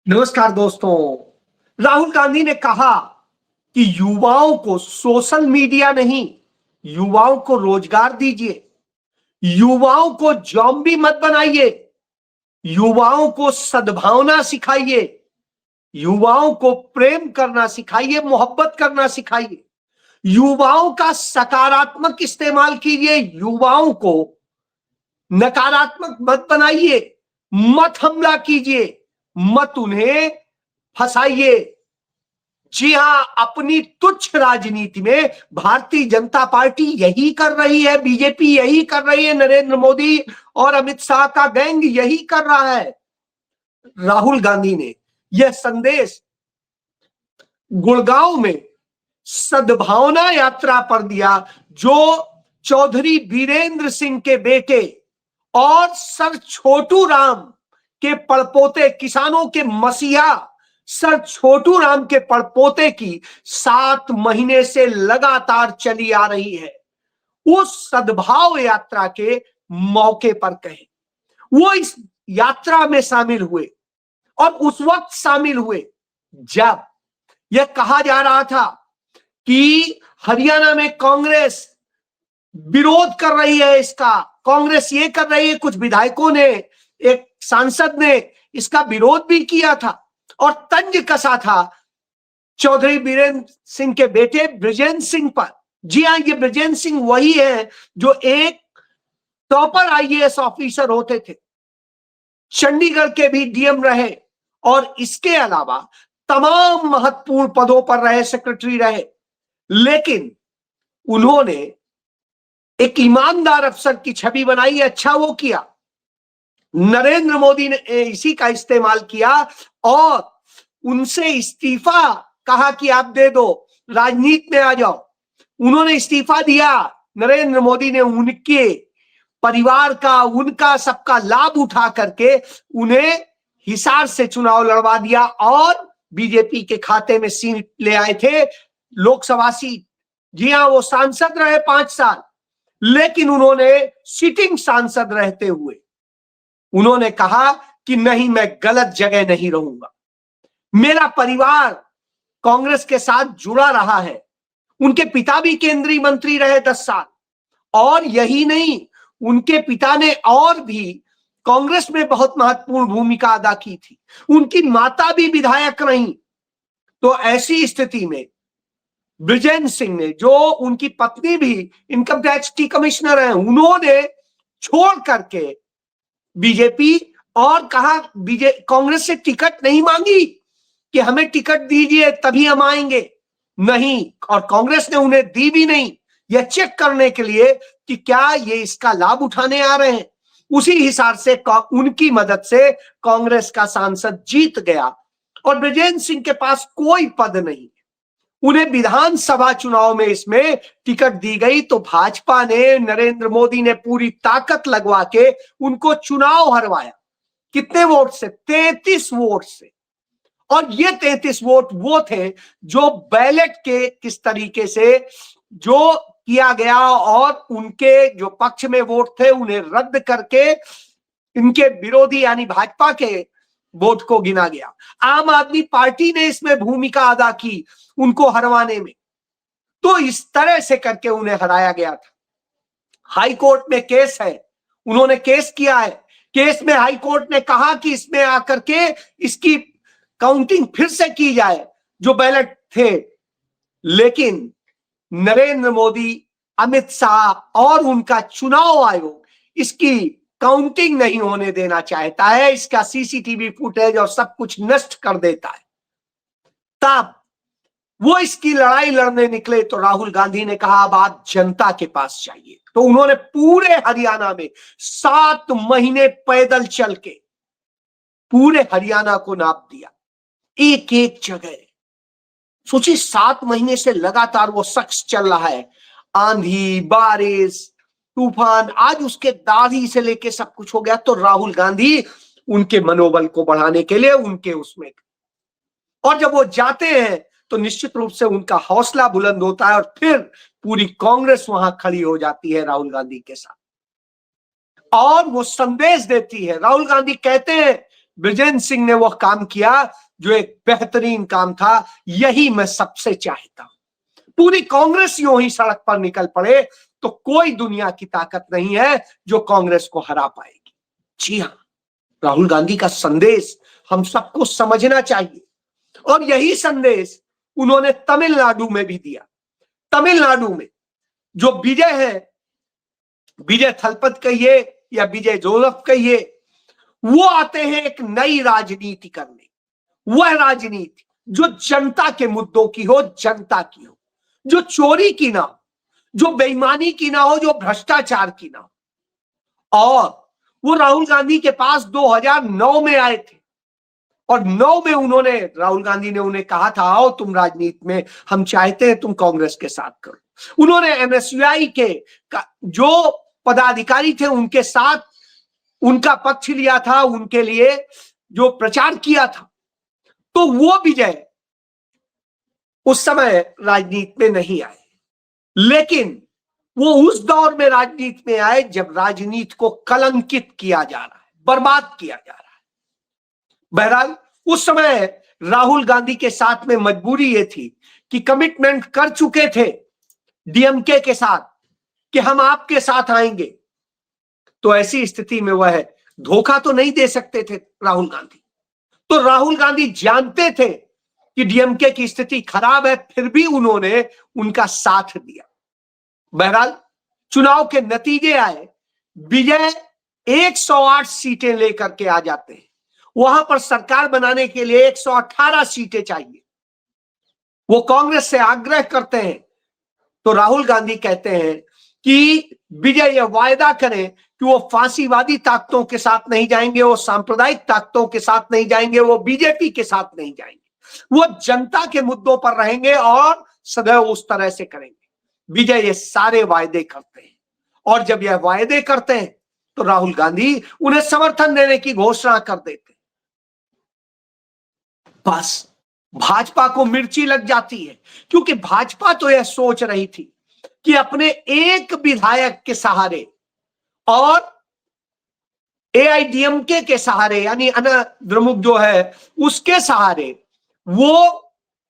नमस्कार दोस्तों। राहुल गांधी ने कहा कि युवाओं को सोशल मीडिया नहीं, युवाओं को रोजगार दीजिए, युवाओं को जॉम्बी मत बनाइए, युवाओं को सद्भावना सिखाइए, युवाओं को प्रेम करना सिखाइए, मोहब्बत करना सिखाइए, युवाओं का सकारात्मक इस्तेमाल कीजिए, युवाओं को नकारात्मक मत बनाइए, मत हमला कीजिए, मत उन्हें फंसाइए। जी हां, अपनी तुच्छ राजनीति में भारतीय जनता पार्टी यही कर रही है, बीजेपी यही कर रही है, नरेंद्र मोदी और अमित शाह का गैंग यही कर रहा है। राहुल गांधी ने यह संदेश गुड़गांव में सद्भावना यात्रा पर दिया, जो चौधरी बीरेंद्र सिंह के बेटे और सर छोटू राम के पड़पोते, किसानों के मसीहा सर छोटू राम के पड़पोते की 7 महीने से लगातार चली आ रही है। उस सद्भाव यात्रा के मौके पर कहे, वो इस यात्रा में शामिल हुए और उस वक्त शामिल हुए जब यह कहा जा रहा था कि हरियाणा में कांग्रेस विरोध कर रही है, इसका कांग्रेस ये कर रही है। कुछ विधायकों ने, एक सांसद ने इसका विरोध भी किया था और तंज कसा था चौधरी बीरेंद्र सिंह के बेटे बृजेंद्र सिंह पर। जी हां, ये बृजेंद्र सिंह वही है जो एक टॉपर आईएएस ऑफिसर होते थे, चंडीगढ़ के भी डीएम रहे और इसके अलावा तमाम महत्वपूर्ण पदों पर रहे, सेक्रेटरी रहे। लेकिन उन्होंने एक ईमानदार अफसर की छवि बनाई। अच्छा वो किया, नरेंद्र मोदी ने इसी का इस्तेमाल किया और उनसे इस्तीफा कहा कि आप दे दो, राजनीति में आ जाओ। उन्होंने इस्तीफा दिया। नरेंद्र मोदी ने उनके परिवार का, उनका सबका लाभ उठा करके उन्हें हिसार से चुनाव लड़वा दिया और बीजेपी के खाते में सीट ले आए थे, लोकसभा सीट। जी हां, वो सांसद रहे 5 साल, लेकिन उन्होंने सिटिंग सांसद रहते हुए उन्होंने कहा कि नहीं, मैं गलत जगह नहीं रहूंगा। मेरा परिवार कांग्रेस के साथ जुड़ा रहा है। उनके पिता भी केंद्रीय मंत्री रहे 10 साल, और यही नहीं, उनके पिता ने और भी कांग्रेस में बहुत महत्वपूर्ण भूमिका अदा की थी। उनकी माता भी विधायक रही। तो ऐसी स्थिति में बृजेंद्र सिंह ने, जो उनकी पत्नी भी इनकम टैक्स की कमिश्नर है, उन्होंने छोड़ करके बीजेपी और कहा, कांग्रेस से टिकट नहीं मांगी कि हमें टिकट दीजिए तभी हम आएंगे, नहीं, और कांग्रेस ने उन्हें दी भी नहीं, यह चेक करने के लिए कि क्या ये इसका लाभ उठाने आ रहे हैं। उसी हिसाब से उनकी मदद से कांग्रेस का सांसद जीत गया और बृजेंद्र सिंह के पास कोई पद नहीं, उन्हें विधानसभा चुनाव में इसमें टिकट दी गई। तो भाजपा ने, नरेंद्र मोदी ने पूरी ताकत लगवा के उनको चुनाव हरवाया। कितने वोट से? 33 वोट से। और ये 33 वोट वो थे जो बैलेट के किस तरीके से जो किया गया और उनके जो पक्ष में वोट थे उन्हें रद्द करके इनके विरोधी यानी भाजपा के वोट को गिना गया। आम आदमी पार्टी ने इसमें भूमिका अदा की उनको हरवाने में। तो इस तरह से करके उन्हें हराया गया था। हाई कोर्ट में केस है, उन्होंने केस किया है। केस में हाई कोर्ट ने कहा कि इसमें आकर के इसकी काउंटिंग फिर से की जाए जो बैलेट थे। लेकिन नरेंद्र मोदी, अमित शाह और उनका चुनाव आयोग इसकी काउंटिंग नहीं होने देना चाहता है, इसका सीसीटीवी फुटेज और सब कुछ नष्ट कर देता है। तब वो इसकी लड़ाई लड़ने निकले तो राहुल गांधी ने कहा अब आप जनता के पास जाइए। तो उन्होंने पूरे हरियाणा में 7 महीने पैदल चल के पूरे हरियाणा को नाप दिया, एक एक जगह। सोचिए, 7 महीने से लगातार वो शख्स चल रहा है, आंधी, बारिश, तूफान, आज उसके दाढ़ी से लेके सब कुछ हो गया। तो राहुल गांधी उनके मनोबल को बढ़ाने के लिए उनके उसमें, और जब वो जाते हैं तो निश्चित रूप से उनका हौसला बुलंद होता है और फिर पूरी कांग्रेस वहां खड़ी हो जाती है राहुल गांधी के साथ और वो संदेश देती है। राहुल गांधी कहते हैं बृजेंद्र सिंह ने वह काम किया जो एक बेहतरीन काम था। यही मैं सबसे चाहता हूं। पूरी कांग्रेस यूं ही सड़क पर निकल पड़े तो कोई दुनिया की ताकत नहीं है जो कांग्रेस को हरा पाएगी। जी हां, राहुल गांधी का संदेश हम सबको समझना चाहिए और यही संदेश उन्होंने तमिलनाडु में भी दिया। तमिलनाडु में जो विजय है, विजय थलपत कहिए या विजय जोलफ कहिए, वो आते हैं एक नई राजनीति करने। वह राजनीति जो जनता के मुद्दों की हो, जनता की हो, जो चोरी की ना हो, जो बेईमानी की ना हो, जो भ्रष्टाचार की ना हो। और वो राहुल गांधी के पास 2009 में आए थे और 9 में उन्होंने, राहुल गांधी ने उन्हें कहा था आओ तुम राजनीति में, हम चाहते हैं तुम कांग्रेस के साथ करो। उन्होंने एनएसयूआई के जो पदाधिकारी थे उनके साथ उनका पक्ष लिया था, उनके लिए जो प्रचार किया था। तो वो विजय उस समय राजनीति में नहीं आए, लेकिन वो उस दौर में राजनीति में आए जब राजनीति को कलंकित किया जा रहा है, बर्बाद किया जा रहा है। बहरहाल उस समय राहुल गांधी के साथ में मजबूरी ये थी कि कमिटमेंट कर चुके थे डीएमके के साथ कि हम आपके साथ आएंगे, तो ऐसी स्थिति में वह धोखा तो नहीं दे सकते थे राहुल गांधी। तो राहुल गांधी जानते थे कि डीएमके की स्थिति खराब है, फिर भी उन्होंने उनका साथ दिया। बहरहाल चुनाव के नतीजे आए, विजय 108 सीटें लेकर के आ जाते हैं। वहां पर सरकार बनाने के लिए 118 सीटें चाहिए। वो कांग्रेस से आग्रह करते हैं तो राहुल गांधी कहते हैं कि विजय यह वायदा करें कि वो फांसीवादी ताकतों के साथ नहीं जाएंगे, वो सांप्रदायिक ताकतों के साथ नहीं जाएंगे, वो बीजेपी के साथ नहीं जाएंगे, वो जनता के मुद्दों पर रहेंगे और सदैव उस तरह से करेंगे। विजय ये सारे वायदे करते हैं और जब यह वायदे करते हैं तो राहुल गांधी उन्हें समर्थन देने की घोषणा कर देते हैं। बस भाजपा को मिर्ची लग जाती है, क्योंकि भाजपा तो यह सोच रही थी कि अपने एक विधायक के सहारे और एआईडीएमके के सहारे, यानी अन्ना द्रमुक जो है उसके सहारे वो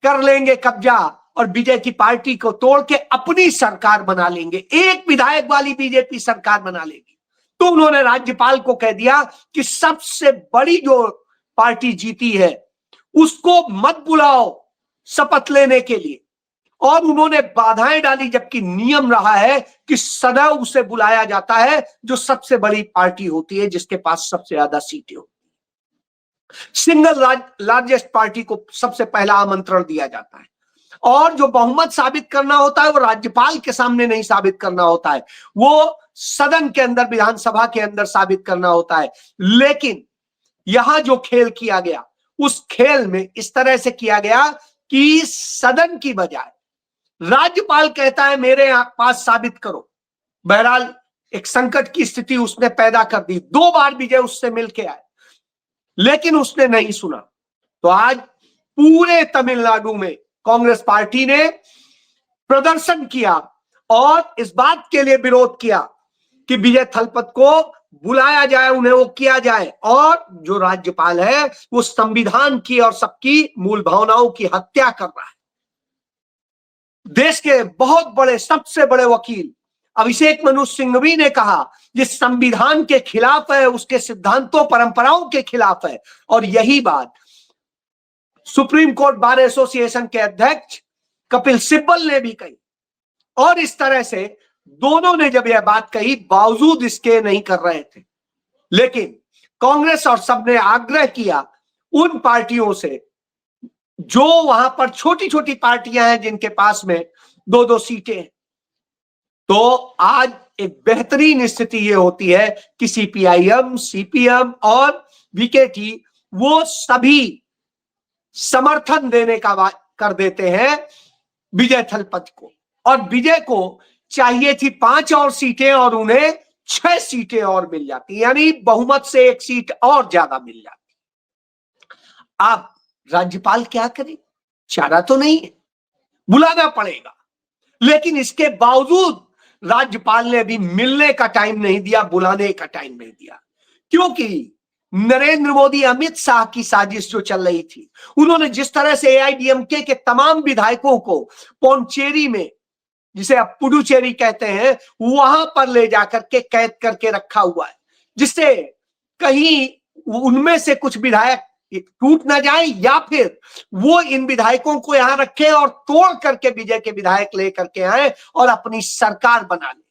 कर लेंगे कब्जा और विजय की पार्टी को तोड़ के अपनी सरकार बना लेंगे, एक विधायक वाली बीजेपी सरकार बना लेगी। तो उन्होंने राज्यपाल को कह दिया कि सबसे बड़ी जो पार्टी जीती है उसको मत बुलाओ शपथ लेने के लिए, और उन्होंने बाधाएं डाली, जबकि नियम रहा है कि सदैव उसे बुलाया जाता है जो सबसे बड़ी पार्टी होती है, जिसके पास सबसे ज्यादा सीटें होती है। सिंगल लार्जेस्ट पार्टी को सबसे पहला आमंत्रण दिया जाता है और जो बहुमत साबित करना होता है वो राज्यपाल के सामने नहीं साबित करना होता है, वो सदन के अंदर, विधानसभा के अंदर साबित करना होता है। लेकिन यहां जो खेल किया गया उस खेल में इस तरह से किया गया कि सदन की बजाय राज्यपाल कहता है मेरे पास साबित करो। बहरहाल एक संकट की स्थिति उसने पैदा कर दी। 2 बार विजय उससे मिलके आए लेकिन उसने नहीं सुना। तो आज पूरे तमिलनाडु में कांग्रेस पार्टी ने प्रदर्शन किया और इस बात के लिए विरोध किया कि विजय थलपत को बुलाया जाए, उन्हें वो किया जाए, और जो राज्यपाल है वो संविधान की और सबकी मूल भावनाओं की हत्या कर रहा है। देश के बहुत बड़े, सबसे बड़े वकील अभिषेक मनु सिंघवी ने कहा ये संविधान के खिलाफ है, उसके सिद्धांतों परंपराओं के खिलाफ है। और यही बात सुप्रीम कोर्ट बार एसोसिएशन के अध्यक्ष कपिल सिब्बल ने भी कही। और इस तरह से दोनों ने जब यह बात कही, बावजूद इसके नहीं कर रहे थे, लेकिन कांग्रेस और सबने आग्रह किया उन पार्टियों से जो वहां पर छोटी छोटी पार्टियां हैं जिनके पास में 2-2 सीटें हैं। तो आज एक बेहतरीन स्थिति ये होती है कि सीपीआईएम, सीपीएम और वीकेटी वो सभी समर्थन देने का कर देते हैं विजय थलपत को, और विजय को चाहिए थी 5 और सीटें और उन्हें 6 सीटें और मिल जाती, यानी बहुमत से 1 सीट और ज्यादा मिल जाती। अब राज्यपाल क्या करे, चारा तो नहीं है, बुलाना पड़ेगा। लेकिन इसके बावजूद राज्यपाल ने अभी मिलने का टाइम नहीं दिया, बुलाने का टाइम नहीं दिया, क्योंकि नरेंद्र मोदी अमित शाह की साजिश जो चल रही थी, उन्होंने जिस तरह से एआईडीएमके के तमाम विधायकों को पौंचेरी में, जिसे अब पुडुचेरी कहते हैं, वहां पर ले जाकर के कैद करके रखा हुआ है, जिससे कहीं उनमें से कुछ विधायक टूट ना जाए या फिर वो इन विधायकों को यहां रखे और तोड़ करके विजय के विधायक लेकर के आए और अपनी सरकार बना ले।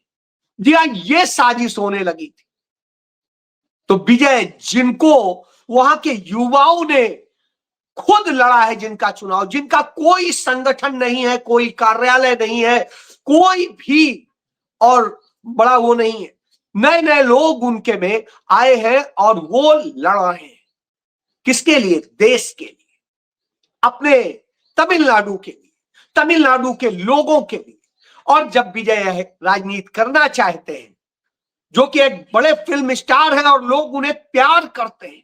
जी हाँ, ये साजिश होने लगी थी। तो विजय, जिनको वहां के युवाओं ने खुद लड़ा है, जिनका चुनाव, जिनका कोई संगठन नहीं है, कोई कार्यालय नहीं है, कोई भी और बड़ा वो नहीं है, नए नए लोग उनके में आए हैं और वो लड़ रहे हैं। किसके लिए? देश के लिए, अपने तमिलनाडु के लिए, तमिलनाडु के लोगों के लिए। और जब विजय राजनीति करना चाहते हैं, जो कि एक बड़े फिल्म स्टार हैं और लोग उन्हें प्यार करते हैं,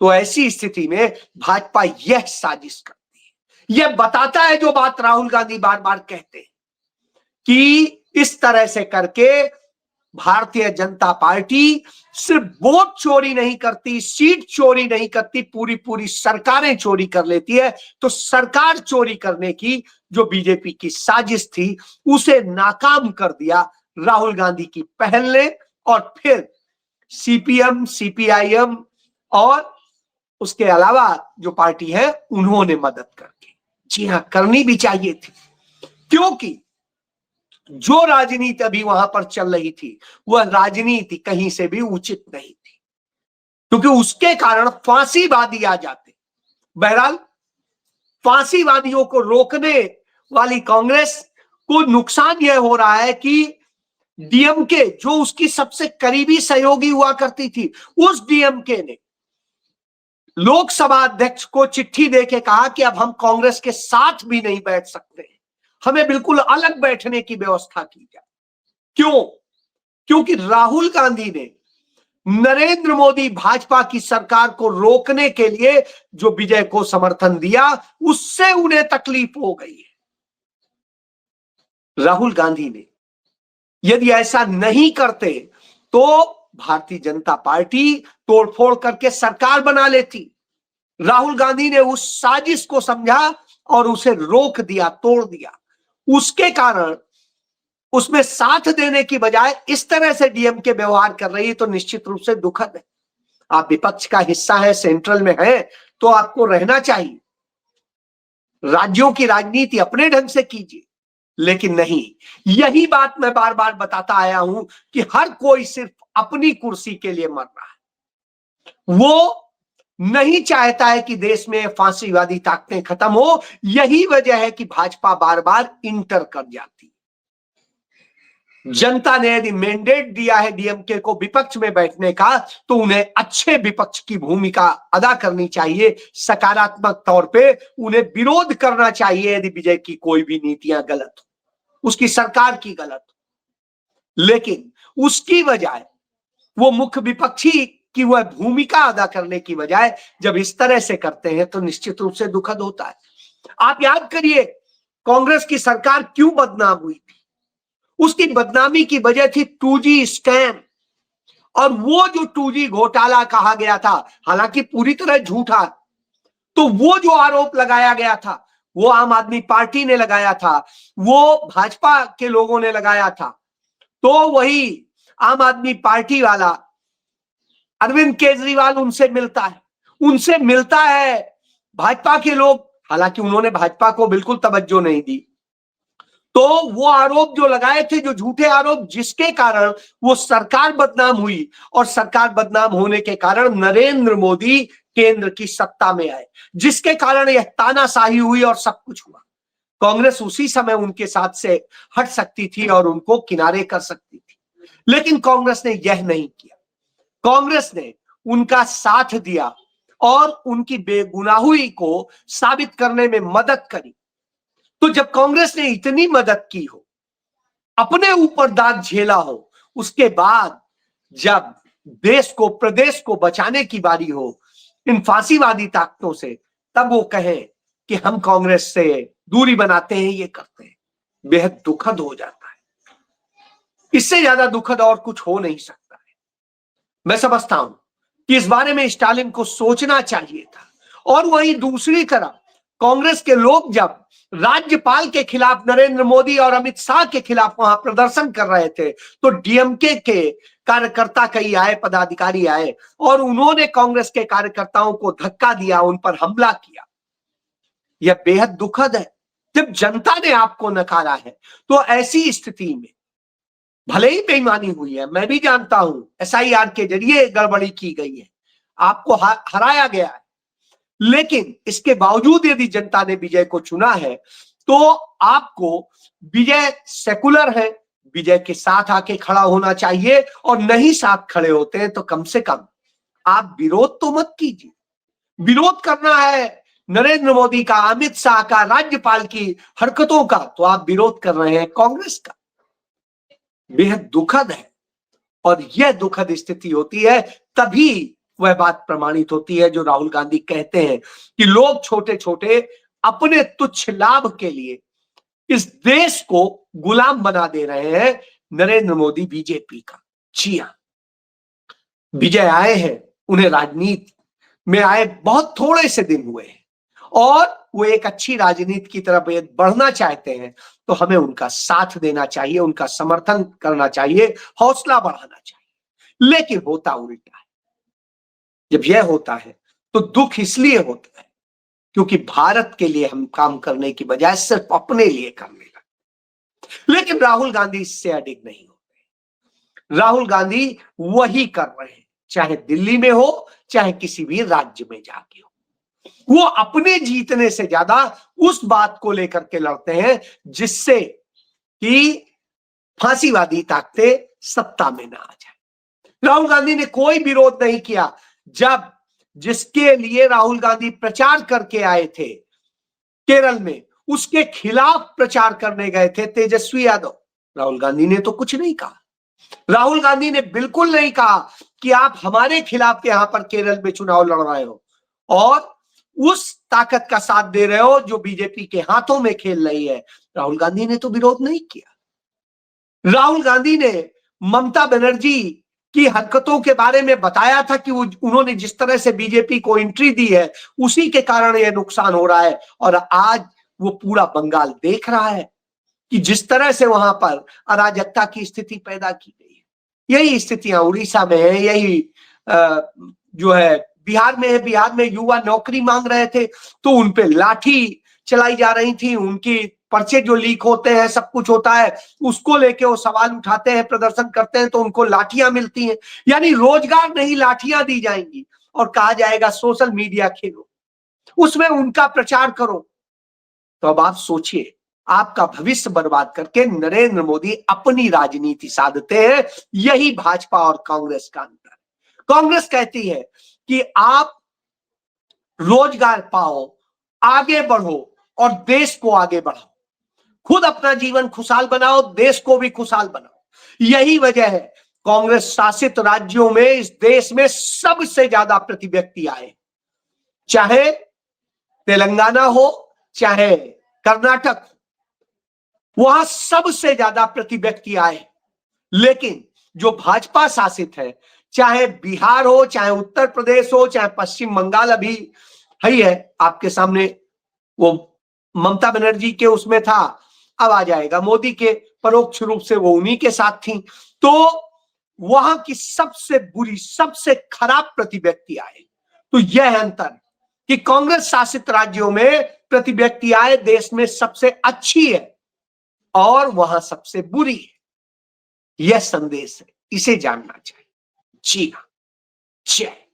तो ऐसी स्थिति में भाजपा यह साजिश करती है। यह बताता है जो बात राहुल गांधी बार बार कहते हैं कि इस तरह से करके भारतीय जनता पार्टी सिर्फ वोट चोरी नहीं करती, सीट चोरी नहीं करती, पूरी पूरी सरकारें चोरी कर लेती है। तो सरकार चोरी करने की जो बीजेपी की साजिश थी, उसे नाकाम कर दिया राहुल गांधी की पहल ने, और फिर सीपीएम, सीपीआईएम और उसके अलावा जो पार्टी है, उन्होंने मदद करके, जी हां, करनी भी चाहिए थी, क्योंकि जो राजनीति अभी वहां पर चल रही थी, वह राजनीति कहीं से भी उचित नहीं थी, क्योंकि उसके कारण फांसीवादी आ जाते। बहरहाल, फांसीवादियों को रोकने वाली कांग्रेस को नुकसान यह हो रहा है कि डीएमके, जो उसकी सबसे करीबी सहयोगी हुआ करती थी, उस डीएमके ने लोकसभा अध्यक्ष को चिट्ठी देके कहा कि अब हम कांग्रेस के साथ भी नहीं बैठ सकते, हमें बिल्कुल अलग बैठने की व्यवस्था की जाए। क्यों? क्योंकि राहुल गांधी ने नरेंद्र मोदी भाजपा की सरकार को रोकने के लिए जो विजय को समर्थन दिया, उससे उन्हें तकलीफ हो गई है। राहुल गांधी ने यदि ऐसा नहीं करते तो भारतीय जनता पार्टी तोड़फोड़ करके सरकार बना लेती। राहुल गांधी ने उस साजिश को समझा और उसे रोक दिया, तोड़ दिया। उसके कारण उसमें साथ देने की बजाय इस तरह से डीएमके व्यवहार कर रही है, तो निश्चित रूप से दुखद है। आप विपक्ष का हिस्सा है, सेंट्रल में है, तो आपको रहना चाहिए, राज्यों की राजनीति अपने ढंग से कीजिए, लेकिन नहीं। यही बात मैं बार बार बताता आया हूं कि हर कोई सिर्फ अपनी कुर्सी के लिए मर रहा है, वो नहीं चाहता है कि देश में फांसीवादी ताकतें खत्म हो। यही वजह है कि भाजपा बार बार इंटर कर जाती। जनता ने यदि मैंडेट दिया है डीएमके को विपक्ष में बैठने का, तो उन्हें अच्छे विपक्ष की भूमिका अदा करनी चाहिए, सकारात्मक तौर पे उन्हें विरोध करना चाहिए यदि विजय की कोई भी नीतियां गलत हो, उसकी सरकार की गलत हो। लेकिन उसकी बजाय वो मुख्य विपक्षी की वह भूमिका अदा करने की बजाय जब इस तरह से करते हैं, तो निश्चित रूप से दुखद होता है। आप याद करिए, कांग्रेस की सरकार क्यों बदनाम हुई थी? उसकी बदनामी की वजह थी 2G स्कैम, और वो जो 2G घोटाला कहा गया था, हालांकि पूरी तरह झूठा, तो वो जो आरोप लगाया गया था, वो आम आदमी पार्टी ने लगाया था, वो भाजपा के लोगों ने लगाया था। तो वही आम आदमी पार्टी वाला अरविंद केजरीवाल उनसे मिलता है भाजपा के लोग, हालांकि उन्होंने भाजपा को बिल्कुल तवज्जो नहीं दी। तो वो आरोप जो लगाए थे, जो झूठे आरोप, जिसके कारण वो सरकार बदनाम हुई, और सरकार बदनाम होने के कारण नरेंद्र मोदी केंद्र की सत्ता में आए, जिसके कारण यह तानाशाही हुई और सब कुछ हुआ। कांग्रेस उसी समय उनके साथ से हट सकती थी और उनको किनारे कर सकती थी, लेकिन कांग्रेस ने यह नहीं किया। कांग्रेस ने उनका साथ दिया और उनकी बेगुनाही को साबित करने में मदद करी। तो जब कांग्रेस ने इतनी मदद की हो, अपने ऊपर दाग झेला हो, उसके बाद जब देश को, प्रदेश को बचाने की बारी हो इन फांसीवादी ताकतों से, तब वो कहें कि हम कांग्रेस से दूरी बनाते हैं, ये करते हैं, बेहद दुखद हो जाता है। इससे ज्यादा दुखद और कुछ हो नहीं सकता है। मैं समझता हूं कि इस बारे में स्टालिन को सोचना चाहिए था। और वहीं दूसरी तरफ कांग्रेस के लोग जब राज्यपाल के खिलाफ नरेंद्र मोदी और अमित शाह के खिलाफ वहां प्रदर्शन कर रहे थे, तो डीएमके के कार्यकर्ता कई आए, पदाधिकारी आए और उन्होंने कांग्रेस के कार्यकर्ताओं को धक्का दिया, उन पर हमला किया। यह बेहद दुखद है। जब जनता ने आपको नकारा है तो ऐसी स्थिति में भले ही बेईमानी हुई है, मैं भी जानता हूं, एसआईआर के जरिए गड़बड़ी की गई है, आपको हराया गया है, लेकिन इसके बावजूद यदि जनता ने विजय को चुना है तो आपको विजय सेकुलर है, विजय के साथ आके खड़ा होना चाहिए। और नहीं साथ खड़े होते हैं तो कम से कम आप विरोध तो मत कीजिए। विरोध करना है नरेंद्र मोदी का, अमित शाह का, राज्यपाल की हरकतों का, तो आप विरोध कर रहे हैं कांग्रेस का। बेहद दुखद है। और यह दुखद स्थिति होती है तभी वह बात प्रमाणित होती है जो राहुल गांधी कहते हैं कि लोग छोटे छोटे अपने तुच्छ लाभ के लिए इस देश को गुलाम बना दे रहे हैं नरेंद्र मोदी, बीजेपी का। जी हां, विजय आए हैं, उन्हें राजनीति में आए बहुत थोड़े से दिन हुए हैं और वो एक अच्छी राजनीति की तरफ बढ़ना चाहते हैं, तो हमें उनका साथ देना चाहिए, उनका समर्थन करना चाहिए, हौसला बढ़ाना चाहिए। लेकिन होता उल्टा है। जब यह होता है तो दुख इसलिए होता है क्योंकि भारत के लिए हम काम करने की बजाय सिर्फ अपने लिए करने लगे। लेकिन राहुल गांधी इससे अडिग नहीं होते। राहुल गांधी वही कर रहे हैं, चाहे दिल्ली में हो चाहे किसी भी राज्य में जाके हो। वो अपने जीतने से ज्यादा उस बात को लेकर के लड़ते हैं जिससे कि फांसीवादी ताकतें सत्ता में ना आ जाए। राहुल गांधी ने कोई विरोध नहीं किया जब जिसके लिए राहुल गांधी प्रचार करके आए थे केरल में, उसके खिलाफ प्रचार करने गए थे तेजस्वी यादव। राहुल गांधी ने तो कुछ नहीं कहा। राहुल गांधी ने बिल्कुल नहीं कहा कि आप हमारे खिलाफ यहां पर केरल में चुनाव लड़ रहे हो और उस ताकत का साथ दे रहे हो जो बीजेपी के हाथों में खेल रही है। राहुल गांधी ने तो विरोध नहीं किया। राहुल गांधी ने ममता बनर्जी की हरकतों के बारे में बताया था कि उन्होंने जिस तरह से बीजेपी को एंट्री दी है उसी के कारण यह नुकसान हो रहा है। और आज वो पूरा बंगाल देख रहा है कि जिस तरह से वहां पर अराजकता की स्थिति पैदा की गई है, यही स्थितियां उड़ीसा में है, यही जो है बिहार में है। बिहार में युवा नौकरी मांग रहे थे तो उनपे लाठी चलाई जा रही थी, उनकी पर्चे जो लीक होते हैं, सब कुछ होता है, उसको लेके वो सवाल उठाते हैं, प्रदर्शन करते हैं तो उनको लाठियां मिलती हैं। यानी रोजगार नहीं, लाठियां दी जाएंगी और कहा जाएगा सोशल मीडिया खेलो, उसमें उनका प्रचार करो। तो अब आप सोचिए, आपका भविष्य बर्बाद करके नरेंद्र मोदी अपनी राजनीति साधते हैं। यही भाजपा और कांग्रेस का अंतर है। कांग्रेस कहती है कि आप रोजगार पाओ, आगे बढ़ो और देश को आगे बढ़ाओ, खुद अपना जीवन खुशहाल बनाओ, देश को भी खुशहाल बनाओ। यही वजह है कांग्रेस शासित राज्यों में इस देश में सबसे ज्यादा प्रति व्यक्ति आए, चाहे तेलंगाना हो चाहे कर्नाटक, वहां सबसे ज्यादा प्रति व्यक्ति आए। लेकिन जो भाजपा शासित है, चाहे बिहार हो चाहे उत्तर प्रदेश हो चाहे पश्चिम बंगाल, अभी है आपके सामने, वो ममता बनर्जी के उसमें था, अब आ जाएगा मोदी के, परोक्ष रूप से वो उन्हीं के साथ थी। तो वहां की सबसे बुरी, सबसे खराब प्रति व्यक्ति आए। तो यह अंतर कि कांग्रेस शासित राज्यों में प्रति व्यक्ति आय देश में सबसे अच्छी है और वहां सबसे बुरी है। यह संदेश है, इसे जानना चाहिए। जी हाँ, जय।